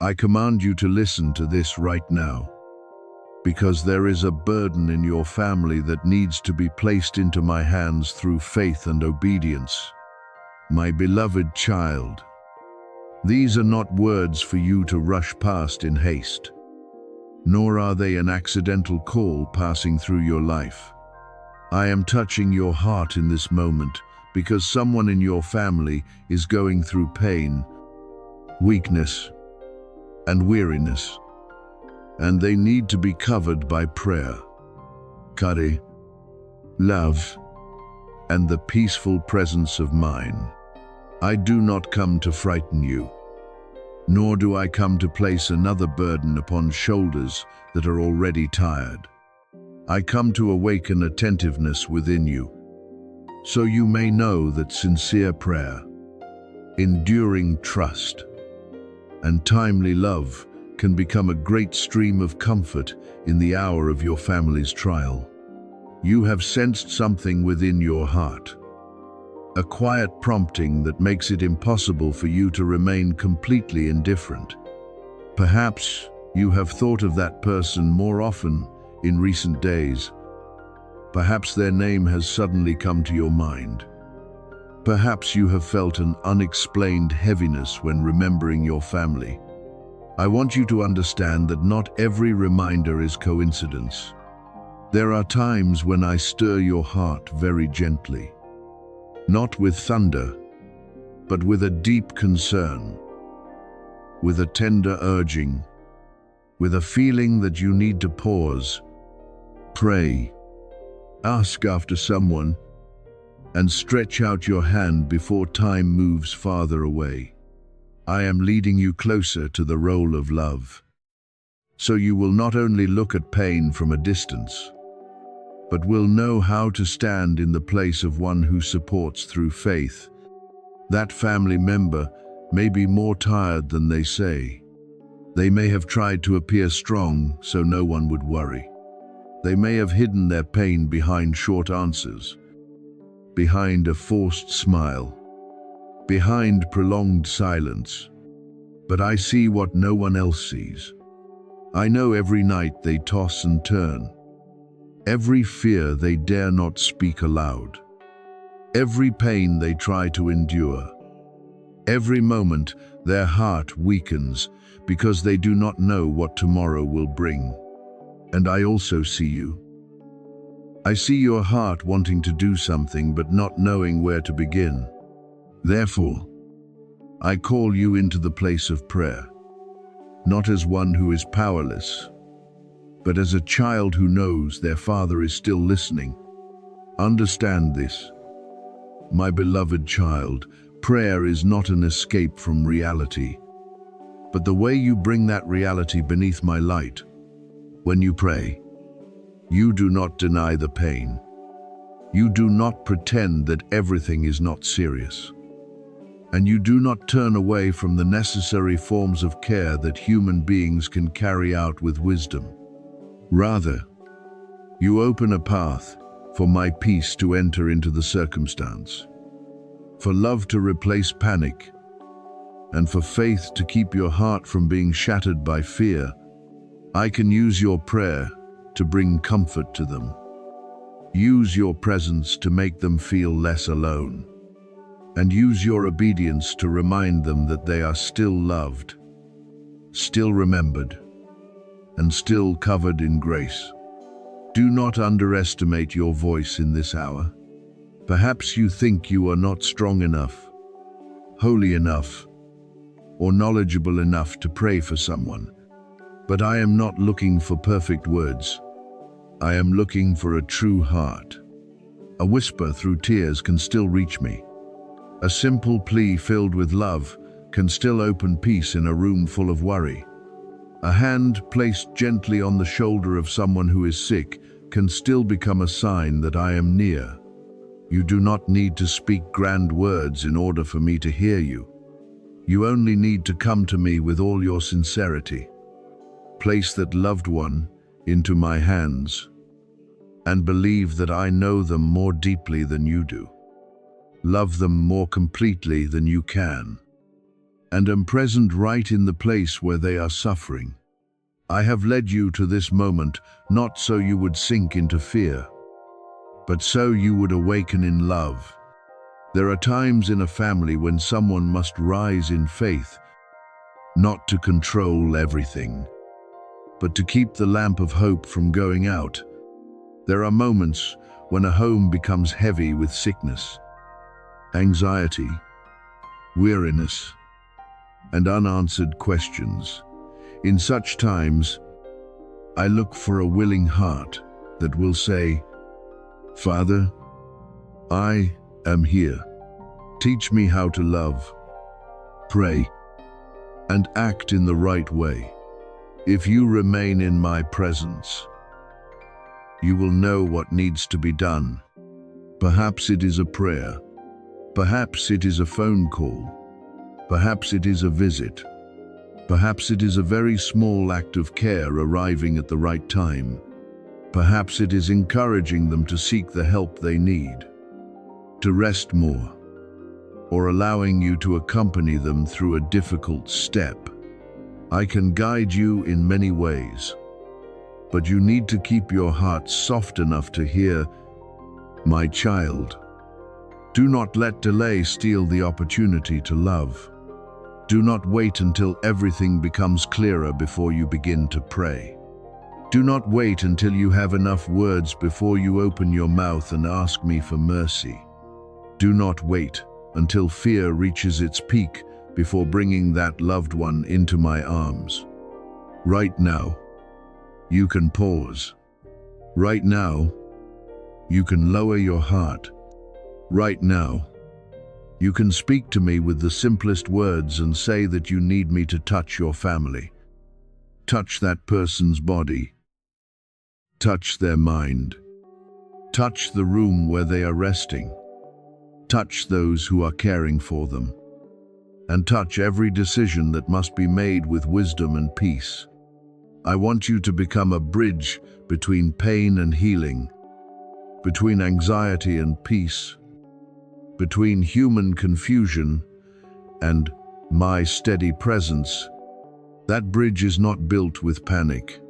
I command you to listen to this right now, because there is a burden in your family that needs to be placed into my hands through faith and obedience. My beloved child, these are not words for you to rush past in haste, nor are they an accidental call passing through your life. I am touching your heart in this moment because someone in your family is going through pain, weakness, and weariness, and they need to be covered by prayer, kare, love, and the peaceful presence of mine. I do not come to frighten you, nor do I come to place another burden upon shoulders that are already tired. I come to awaken attentiveness within you, so you may know that sincere prayer, enduring trust, and timely love can become a great stream of comfort in the hour of your family's trial. You have sensed something within your heart, a quiet prompting that makes it impossible for you to remain completely indifferent. Perhaps you have thought of that person more often in recent days. Perhaps their name has suddenly come to your mind. Perhaps you have felt an unexplained heaviness when remembering your family. I want you to understand that not every reminder is coincidence. There are times when I stir your heart very gently, not with thunder, but with a deep concern, with a tender urging, with a feeling that you need to pause, pray, ask after someone, and stretch out your hand before time moves farther away. I am leading you closer to the role of love, so you will not only look at pain from a distance, but will know how to stand in the place of one who supports through faith. That family member may be more tired than they say. They may have tried to appear strong so no one would worry. They may have hidden their pain behind short answers, behind a forced smile, behind prolonged silence. But I see what no one else sees. I know every night they toss and turn, every fear they dare not speak aloud, every pain they try to endure. Every moment their heart weakens because they do not know what tomorrow will bring. And I also see you. I see your heart wanting to do something but not knowing where to begin. Therefore, I call you into the place of prayer, not as one who is powerless, but as a child who knows their father is still listening. Understand this, my beloved child. Prayer is not an escape from reality, but the way you bring that reality beneath my light. When you pray, you do not deny the pain. You do not pretend that everything is not serious. And you do not turn away from the necessary forms of care that human beings can carry out with wisdom. Rather, you open a path for my peace to enter into the circumstance, for love to replace panic, and for faith to keep your heart from being shattered by fear. I can use your prayer to bring comfort to them. Use your presence to make them feel less alone. And use your obedience to remind them that they are still loved, still remembered, and still covered in grace. Do not underestimate your voice in this hour. Perhaps you think you are not strong enough, holy enough, or knowledgeable enough to pray for someone. But I am not looking for perfect words. I am looking for a true heart. A whisper through tears can still reach me. A simple plea filled with love can still open peace in a room full of worry. A hand placed gently on the shoulder of someone who is sick can still become a sign that I am near. You do not need to speak grand words in order for me to hear you. You only need to come to me with all your sincerity. Place that loved one into my hands and believe that I know them more deeply than you do. Love them more completely than you can, and am present right in the place where they are suffering. I have led you to this moment not so you would sink into fear, but so you would awaken in love. There are times in a family when someone must rise in faith, not to control everything, but to keep the lamp of hope from going out. There are moments when a home becomes heavy with sickness, anxiety, weariness, and unanswered questions. In such times, I look for a willing heart that will say, "Father, I am here. Teach me how to love, pray, and act in the right way. If you remain in my presence, you will know what needs to be done." Perhaps it is a prayer. Perhaps it is a phone call. Perhaps it is a visit. Perhaps it is a very small act of care arriving at the right time. Perhaps it is encouraging them to seek the help they need, to rest more, or allowing you to accompany them through a difficult step. I can guide you in many ways, but you need to keep your heart soft enough to hear, "My child, do not let delay steal the opportunity to love." Do not wait until everything becomes clearer before you begin to pray. Do not wait until you have enough words before you open your mouth and ask me for mercy. Do not wait until fear reaches its peak before bringing that loved one into my arms. Right now, you can pause. Right now, you can lower your heart. Right now, you can speak to me with the simplest words and say that you need me to touch your family. Touch that person's body. Touch their mind. Touch the room where they are resting. Touch those who are caring for them. And touch every decision that must be made with wisdom and peace. I want you to become a bridge between pain and healing, between anxiety and peace, between human confusion and my steady presence. That bridge is not built with panic,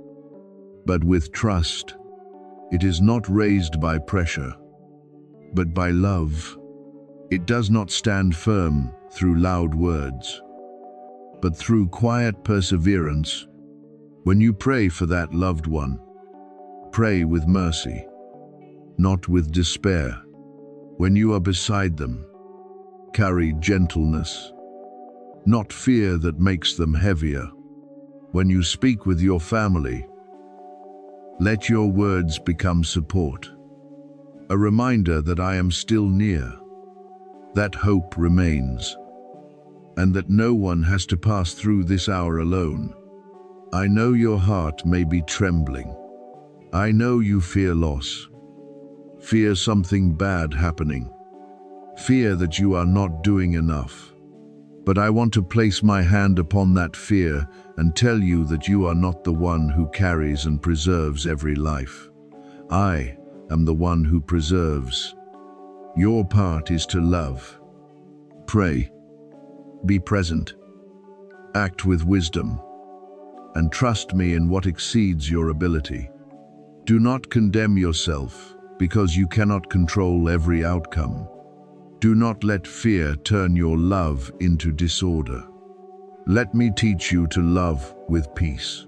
but with trust. It is not raised by pressure, but by love. It does not stand firm through loud words, but through quiet perseverance. When you pray for that loved one, pray with mercy, not with despair. When you are beside them, carry gentleness, not fear that makes them heavier. When you speak with your family, let your words become support, a reminder that I am still near, that hope remains, and that no one has to pass through this hour alone. I know your heart may be trembling. I know you fear loss. Fear something bad happening. Fear that you are not doing enough. But I want to place my hand upon that fear and tell you that you are not the one who carries and preserves every life. I am the one who preserves. Your part is to love. Pray. Be present. Act with wisdom. And trust me in what exceeds your ability. Do not condemn yourself, because you cannot control every outcome. Do not let fear turn your love into disorder. Let me teach you to love with peace,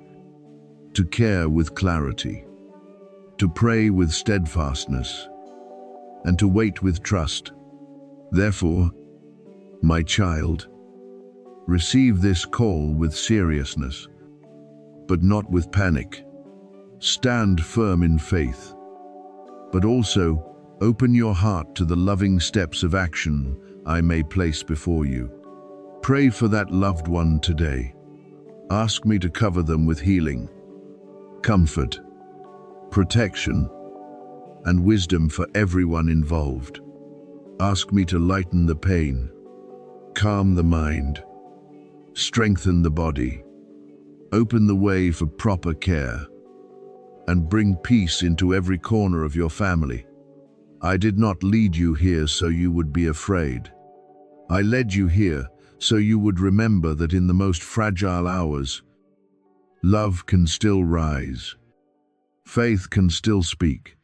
to care with clarity, to pray with steadfastness, and to wait with trust. Therefore, my child, receive this call with seriousness, but not with panic. Stand firm in faith, but also open your heart to the loving steps of action I may place before you. Pray for that loved one today. Ask me to cover them with healing, comfort, protection, and wisdom for everyone involved. Ask me to lighten the pain, calm the mind, strengthen the body, open the way for proper care, and bring peace into every corner of your family. I did not lead you here so you would be afraid. I led you here so you would remember that in the most fragile hours, love can still rise, faith can still speak,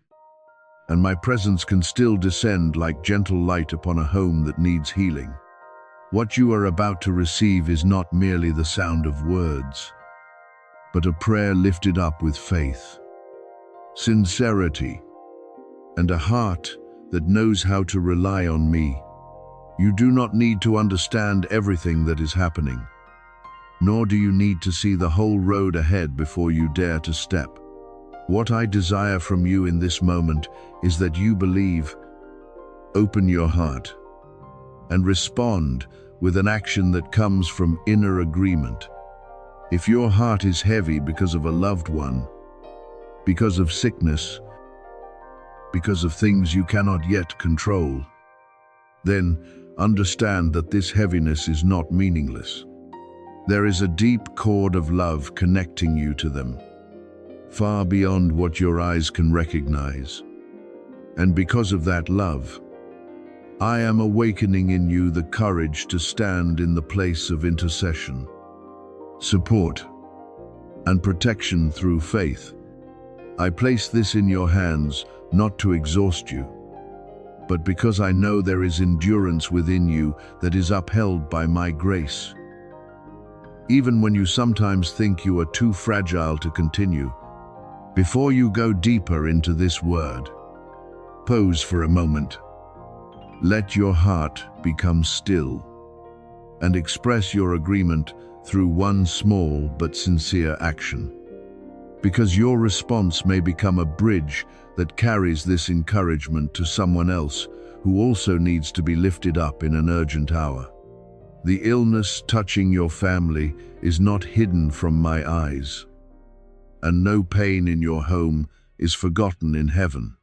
and my presence can still descend like gentle light upon a home that needs healing. What you are about to receive is not merely the sound of words, but a prayer lifted up with faith, sincerity, and a heart that knows how to rely on me. You do not need to understand everything that is happening, nor do you need to see the whole road ahead before you dare to step. What I desire from you in this moment is that you believe, open your heart, and respond with an action that comes from inner agreement. If your heart is heavy because of a loved one, because of sickness, because of things you cannot yet control, then understand that this heaviness is not meaningless. There is a deep cord of love connecting you to them, far beyond what your eyes can recognize. And because of that love, I am awakening in you the courage to stand in the place of intercession, support, and protection through faith. I place this in your hands not to exhaust you, but because I know there is endurance within you that is upheld by my grace. Even when you sometimes think you are too fragile to continue, before you go deeper into this word, pause for a moment. Let your heart become still and express your agreement through one small but sincere action, because your response may become a bridge that carries this encouragement to someone else who also needs to be lifted up in an urgent hour. The illness touching your family is not hidden from my eyes, and no pain in your home is forgotten in heaven.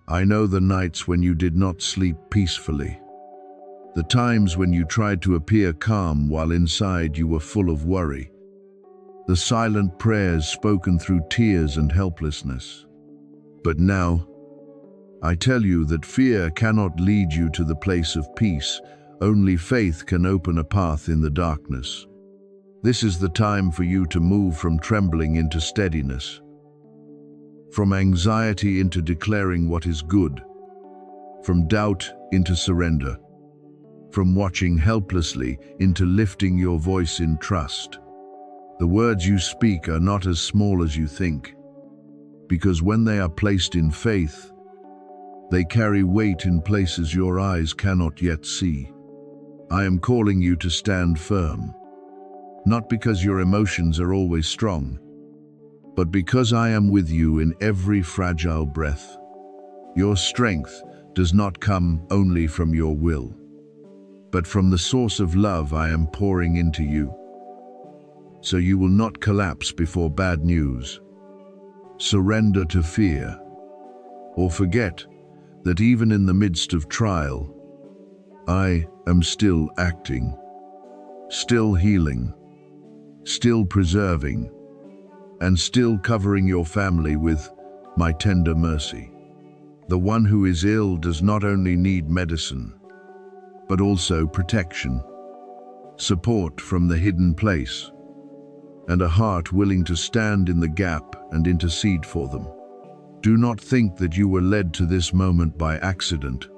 I know the nights when you did not sleep peacefully, the times when you tried to appear calm while inside you were full of worry, the silent prayers spoken through tears and helplessness. But now, I tell you that fear cannot lead you to the place of peace. Only faith can open a path in the darkness. This is the time for you to move from trembling into steadiness, from anxiety into declaring what is good, from doubt into surrender, from watching helplessly into lifting your voice in trust. The words you speak are not as small as you think, because when they are placed in faith, they carry weight in places your eyes cannot yet see. I am calling you to stand firm, not because your emotions are always strong, but because I am with you in every fragile breath. Your strength does not come only from your will, but from the source of love I am pouring into you. So you will not collapse before bad news, surrender to fear, or forget that even in the midst of trial, I am still acting, still healing, still preserving, and still covering your family with my tender mercy. The one who is ill does not only need medicine, but also protection, support from the hidden place, and a heart willing to stand in the gap and intercede for them. Do not think that you were led to this moment by accident.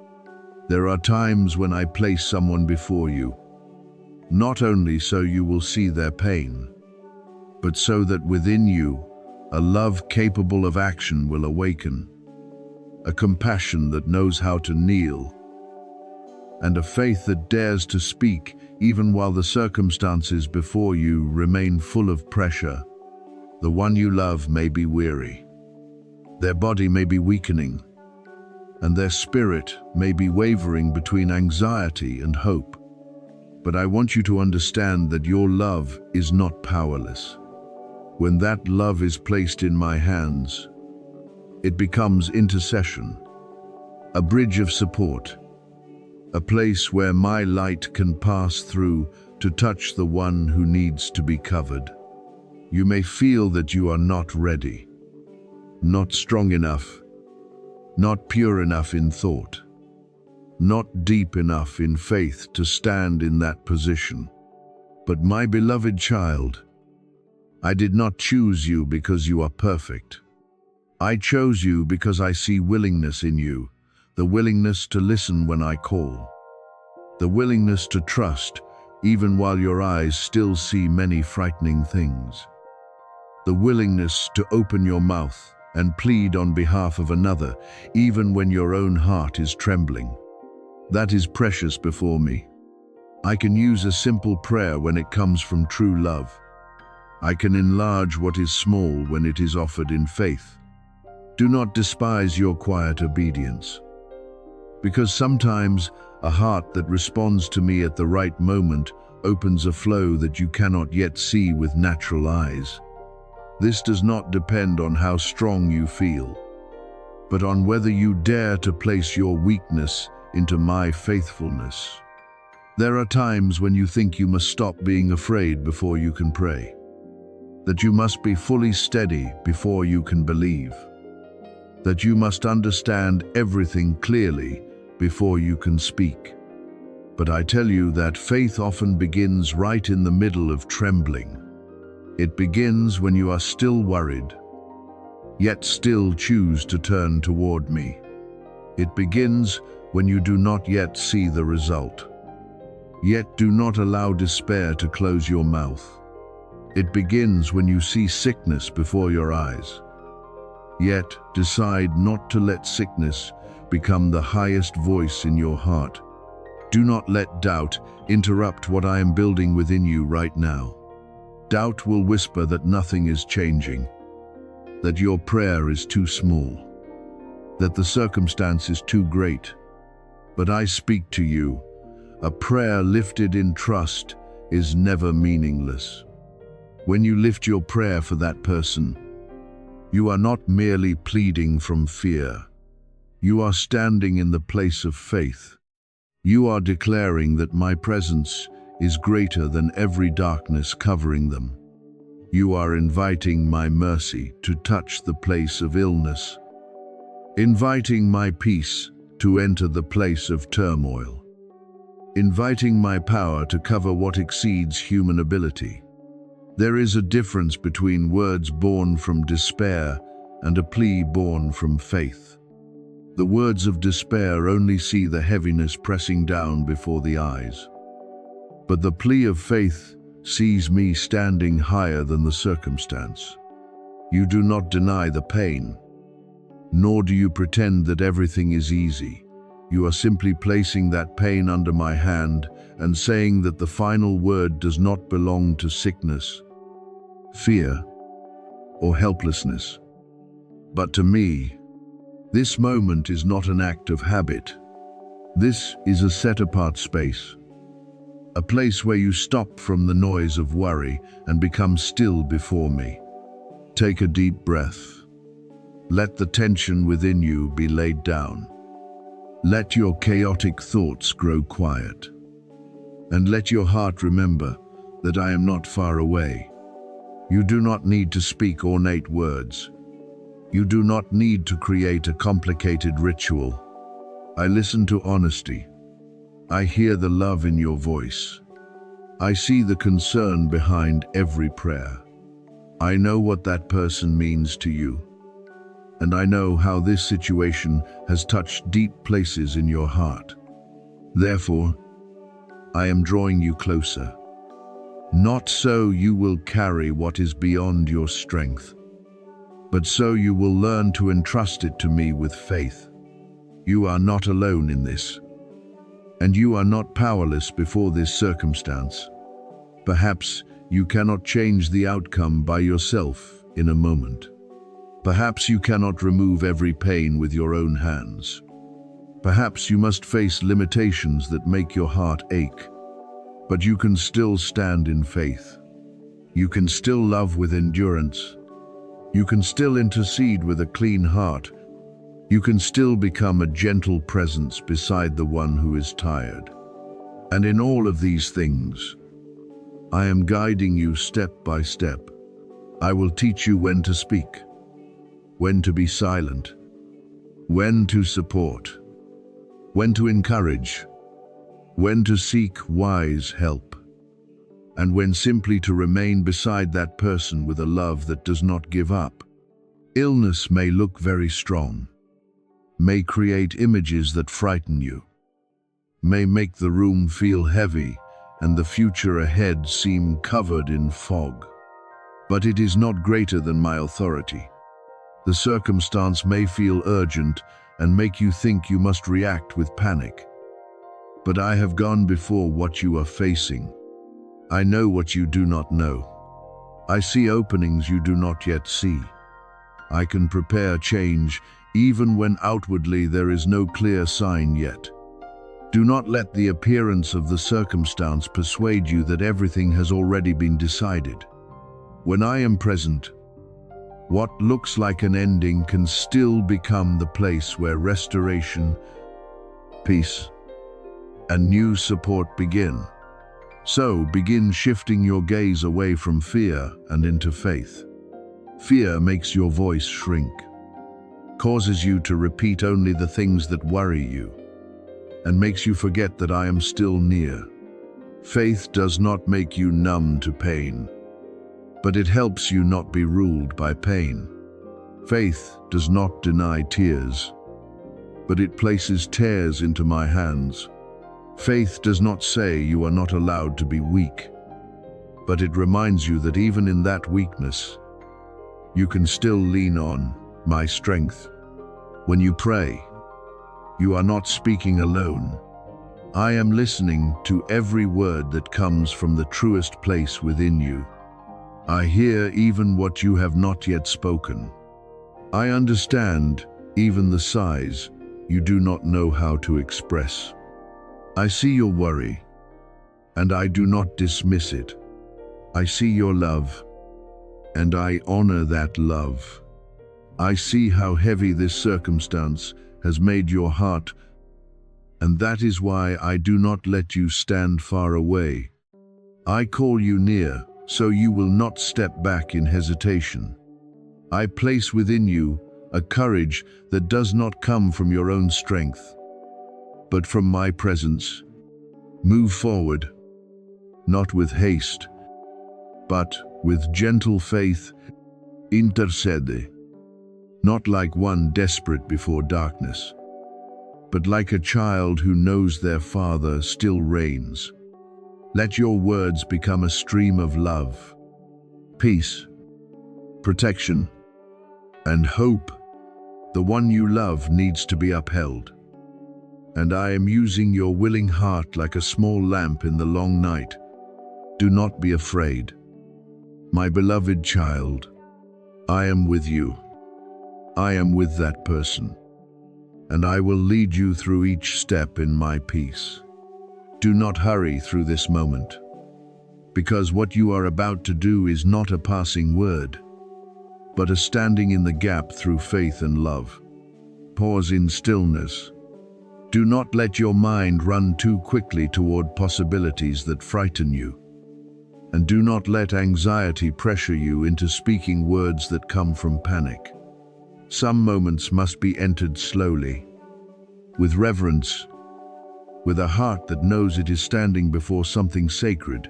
There are times when I place someone before you, not only so you will see their pain, but so that within you, a love capable of action will awaken, a compassion that knows how to kneel, and a faith that dares to speak even while the circumstances before you remain full of pressure. The one you love may be weary, their body may be weakening, and their spirit may be wavering between anxiety and hope. But I want you to understand that your love is not powerless. When that love is placed in my hands, it becomes intercession, a bridge of support, a place where my light can pass through to touch the one who needs to be covered. You may feel that you are not ready, not strong enough, not pure enough in thought. not deep enough in faith to stand in that position. But my beloved child, I did not choose you because you are perfect. I chose you because I see willingness in you, the willingness to listen when I call, the willingness to trust even while your eyes still see many frightening things, the willingness to open your mouth and plead on behalf of another even when your own heart is trembling. That is precious before me. I can use a simple prayer when it comes from true love. I can enlarge what is small when it is offered in faith. Do not despise your quiet obedience, because sometimes a heart that responds to me at the right moment opens a flow that you cannot yet see with natural eyes. This does not depend on how strong you feel, but on whether you dare to place your weakness into my faithfulness. There are times when you think you must stop being afraid before you can pray, that you must be fully steady before you can believe, that you must understand everything clearly before you can speak. But I tell you that faith often begins right in the middle of trembling. It begins when you are still worried, yet still choose to turn toward me. It begins when you do not yet see the result, yet do not allow despair to close your mouth. It begins when you see sickness before your eyes, yet decide not to let sickness become the highest voice in your heart. Do not let doubt interrupt what I am building within you right now. Doubt will whisper that nothing is changing, that your prayer is too small, that the circumstance is too great. But I speak to you, a prayer lifted in trust is never meaningless. When you lift your prayer for that person, you are not merely pleading from fear. You are standing in the place of faith. You are declaring that my presence is greater than every darkness covering them. You are inviting my mercy to touch the place of illness, inviting my peace to enter the place of turmoil, inviting my power to cover what exceeds human ability. There is a difference between words born from despair and a plea born from faith. The words of despair only see the heaviness pressing down before the eyes, but the plea of faith sees me standing higher than the circumstance. You do not deny the pain, nor do you pretend that everything is easy. You are simply placing that pain under my hand and saying that the final word does not belong to sickness, fear, or helplessness, but to me. This moment is not an act of habit. This is a set-apart space, a place where you stop from the noise of worry and become still before me. Take a deep breath. Let the tension within you be laid down. Let your chaotic thoughts grow quiet. And let your heart remember that I am not far away. You do not need to speak ornate words. You do not need to create a complicated ritual. I listen to honesty. I hear the love in your voice. I see the concern behind every prayer. I know what that person means to you. And I know how this situation has touched deep places in your heart. Therefore, I am drawing you closer. Not so you will carry what is beyond your strength, but so you will learn to entrust it to me with faith. You are not alone in this, and you are not powerless before this circumstance. Perhaps you cannot change the outcome by yourself in a moment. Perhaps you cannot remove every pain with your own hands. Perhaps you must face limitations that make your heart ache, but you can still stand in faith. You can still love with endurance. You can still intercede with a clean heart. You can still become a gentle presence beside the one who is tired. And in all of these things, I am guiding you step by step. I will teach you when to speak, when to be silent, when to support, when to encourage, when to seek wise help, and when simply to remain beside that person with a love that does not give up. Illness may look very strong, may create images that frighten you, may make the room feel heavy and the future ahead seem covered in fog. But it is not greater than my authority. The circumstance may feel urgent and make you think you must react with panic. But I have gone before what you are facing. I know what you do not know. I see openings you do not yet see. I can prepare change even when outwardly there is no clear sign yet. Do not let the appearance of the circumstance persuade you that everything has already been decided. When I am present, what looks like an ending can still become the place where restoration, peace, and new support begin. So begin shifting your gaze away from fear and into faith. Fear makes your voice shrink, causes you to repeat only the things that worry you, and makes you forget that I am still near. Faith does not make you numb to pain, but it helps you not be ruled by pain. Faith does not deny tears, but it places tears into my hands. Faith does not say you are not allowed to be weak, but it reminds you that even in that weakness, you can still lean on my strength. When you pray, you are not speaking alone. I am listening to every word that comes from the truest place within you. I hear even what you have not yet spoken. I understand even the sighs you do not know how to express. I see your worry, and I do not dismiss it. I see your love, and I honor that love. I see how heavy this circumstance has made your heart, and that is why I do not let you stand far away. I call you near, so you will not step back in hesitation. I place within you a courage that does not come from your own strength, but from my presence. Move forward, not with haste, but with gentle faith. Intercede, not like one desperate before darkness, but like a child who knows their father still reigns. Let your words become a stream of love, peace, protection, and hope. The one you love needs to be upheld. And I am using your willing heart like a small lamp in the long night. Do not be afraid. My beloved child, I am with you. I am with that person, and I will lead you through each step in my peace. Do not hurry through this moment, because what you are about to do is not a passing word, but a standing in the gap through faith and love. Pause in stillness. Do not let your mind run too quickly toward possibilities that frighten you, and do not let anxiety pressure you into speaking words that come from panic. Some moments must be entered slowly, with reverence, with a heart that knows it is standing before something sacred.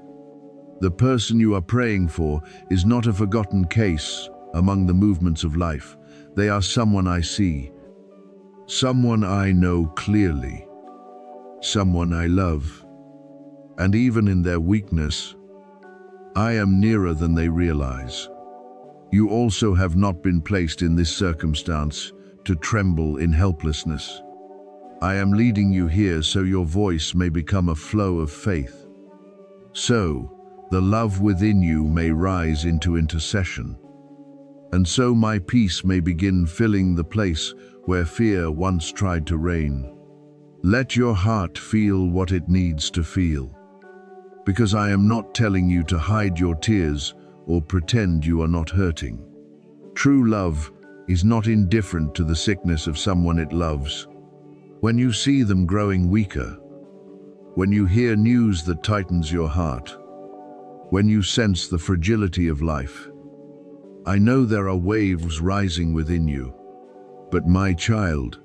The person you are praying for is not a forgotten case among the movements of life. They are someone I see, someone I know clearly, someone I love. And even in their weakness, I am nearer than they realize. You also have not been placed in this circumstance to tremble in helplessness. I am leading you here so your voice may become a flow of faith. So, the love within you may rise into intercession. And so my peace may begin filling the place where fear once tried to reign. Let your heart feel what it needs to feel, because I am not telling you to hide your tears or pretend you are not hurting. True love is not indifferent to the sickness of someone it loves. When you see them growing weaker, when you hear news that tightens your heart, when you sense the fragility of life, I know there are waves rising within you. But my child,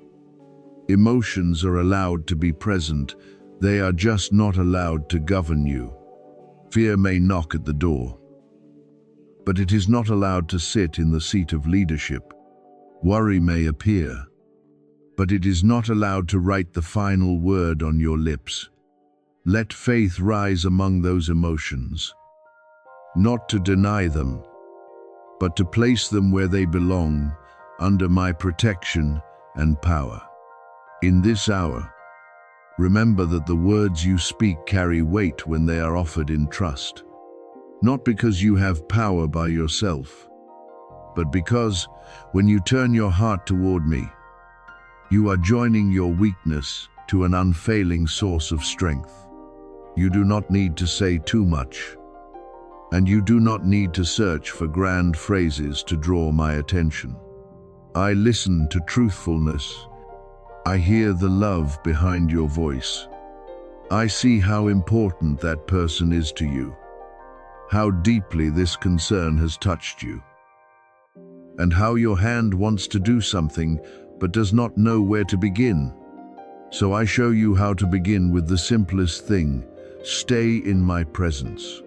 Emotions are allowed to be present. They are just not allowed to govern you. Fear may knock at the door, but it is not allowed to sit in the seat of leadership. Worry may appear, but it is not allowed to write the final word on your lips. Let faith rise among those emotions, not to deny them, but to place them where they belong, under my protection and power. In this hour, remember that the words you speak carry weight when they are offered in trust. Not because you have power by yourself, but because, when you turn your heart toward me, you are joining your weakness to an unfailing source of strength. You do not need to say too much, and you do not need to search for grand phrases to draw my attention. I listen to truthfulness. I hear the love behind your voice. I see how important that person is to you, how deeply this concern has touched you, and how your hand wants to do something but does not know where to begin. So I show you how to begin with the simplest thing. Stay in my presence.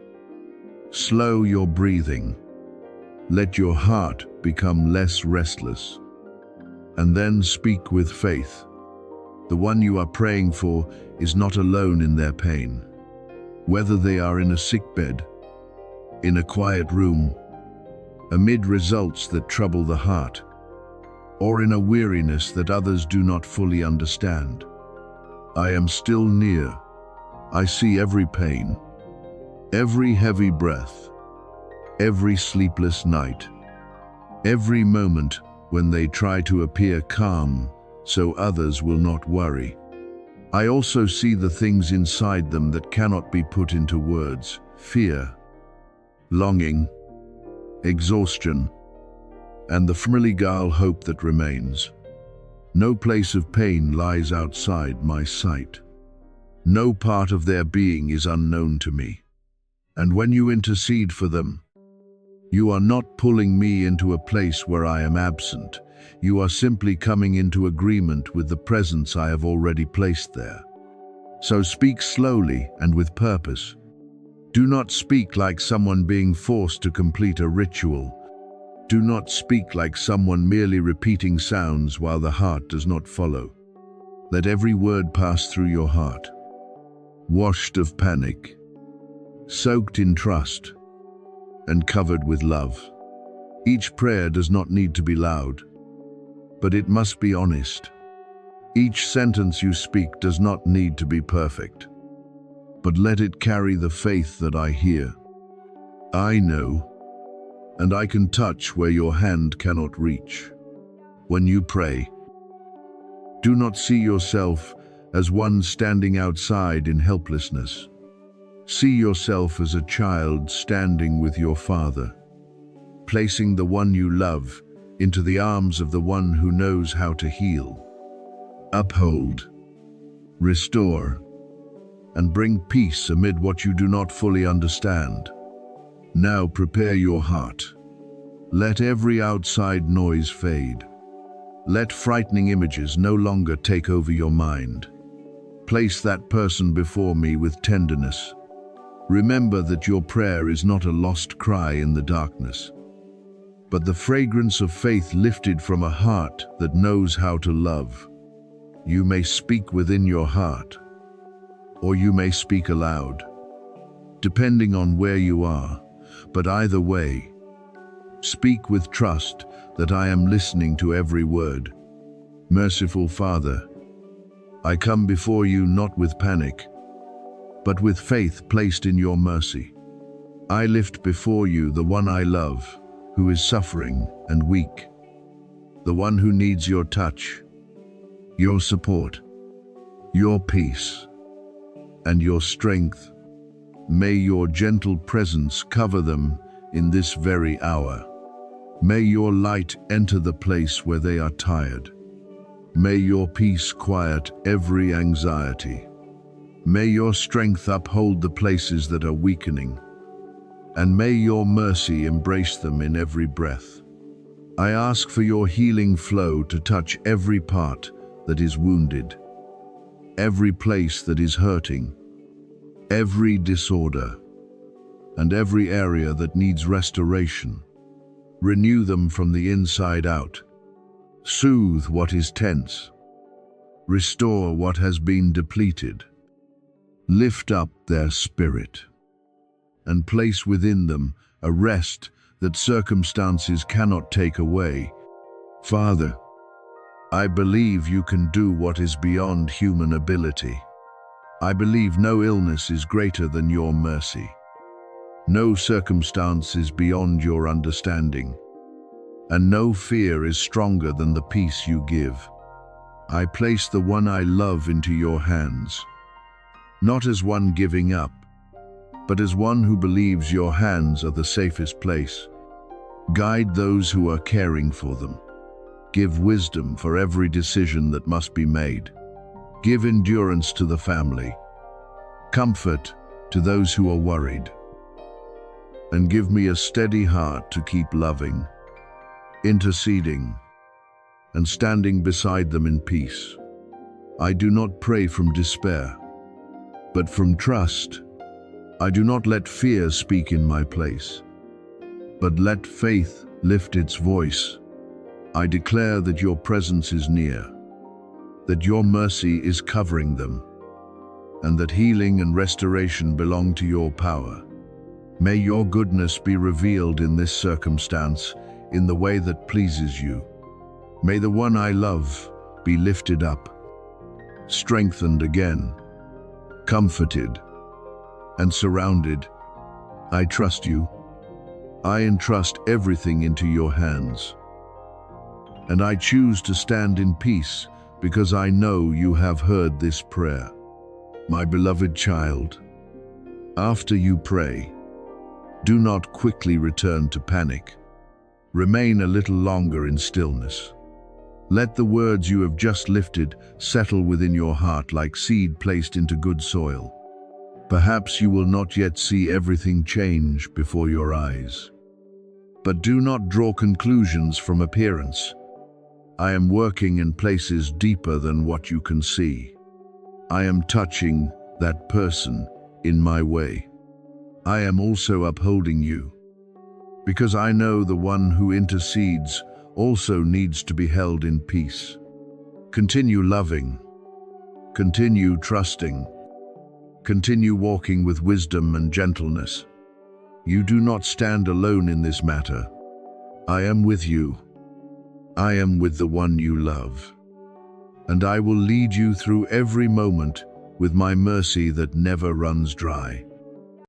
Slow your breathing. Let your heart become less restless. And then speak with faith. The one you are praying for is not alone in their pain. Whether they are in a sickbed, in a quiet room, amid results that trouble the heart, or in a weariness that others do not fully understand, I am still near. I see every pain, every heavy breath, every sleepless night, every moment when they try to appear calm so others will not worry. I also see the things inside them that cannot be put into words: fear, longing, exhaustion, and the fragile hope that remains. No place of pain lies outside my sight. No part of their being is unknown to me. And when you intercede for them, you are not pulling me into a place where I am absent. You are simply coming into agreement with the presence I have already placed there. So speak slowly and with purpose. Do not speak like someone being forced to complete a ritual. Do not speak like someone merely repeating sounds while the heart does not follow. Let every word pass through your heart, washed of panic, soaked in trust, and covered with love. Each prayer does not need to be loud, but it must be honest. Each sentence you speak does not need to be perfect, but let it carry the faith that I hear. I know, and I can touch where your hand cannot reach. When you pray, do not see yourself as one standing outside in helplessness. See yourself as a child standing with your Father, placing the one you love into the arms of the one who knows how to heal, uphold, restore, and bring peace amid what you do not fully understand. Now prepare your heart. Let every outside noise fade. Let frightening images no longer take over your mind. Place that person before me with tenderness. Remember that your prayer is not a lost cry in the darkness, but the fragrance of faith lifted from a heart that knows how to love. You may speak within your heart, or you may speak aloud, depending on where you are, but either way, speak with trust that I am listening to every word. Merciful Father, I come before you not with panic, but with faith placed in your mercy. I lift before you the one I love, who is suffering and weak, the one who needs your touch, your support, your peace, and your strength. May your gentle presence cover them in this very hour. May your light enter the place where they are tired. May your peace quiet every anxiety. May your strength uphold the places that are weakening, and may your mercy embrace them in every breath. I ask for your healing flow to touch every part that is wounded, every place that is hurting, every disorder, and every area that needs restoration. Renew them from the inside out. Soothe what is tense. Restore what has been depleted. Lift up their spirit and place within them a rest that circumstances cannot take away. Father, I believe you can do what is beyond human ability. I believe no illness is greater than your mercy. No circumstance is beyond your understanding, and no fear is stronger than the peace you give. I place the one I love into your hands, not as one giving up, but as one who believes your hands are the safest place. Guide those who are caring for them. Give wisdom for every decision that must be made. Give endurance to the family, comfort to those who are worried, and give me a steady heart to keep loving, interceding, and standing beside them in peace. I do not pray from despair, but from trust. I do not let fear speak in my place, but let faith lift its voice. I declare that your presence is near, that your mercy is covering them, and that healing and restoration belong to your power. May your goodness be revealed in this circumstance in the way that pleases you. May the one I love be lifted up, strengthened again, comforted, and surrounded. I trust you. I entrust everything into your hands. And I choose to stand in peace because I know you have heard this prayer. My beloved child, after you pray, do not quickly return to panic. Remain a little longer in stillness. Let the words you have just lifted settle within your heart like seed placed into good soil. Perhaps you will not yet see everything change before your eyes. But do not draw conclusions from appearance. I am working in places deeper than what you can see. I am touching that person in my way. I am also upholding you, because I know the one who intercedes also needs to be held in peace. Continue loving, continue trusting, continue walking with wisdom and gentleness. You do not stand alone in this matter. I am with you. I am with the one you love, and I will lead you through every moment with my mercy that never runs dry.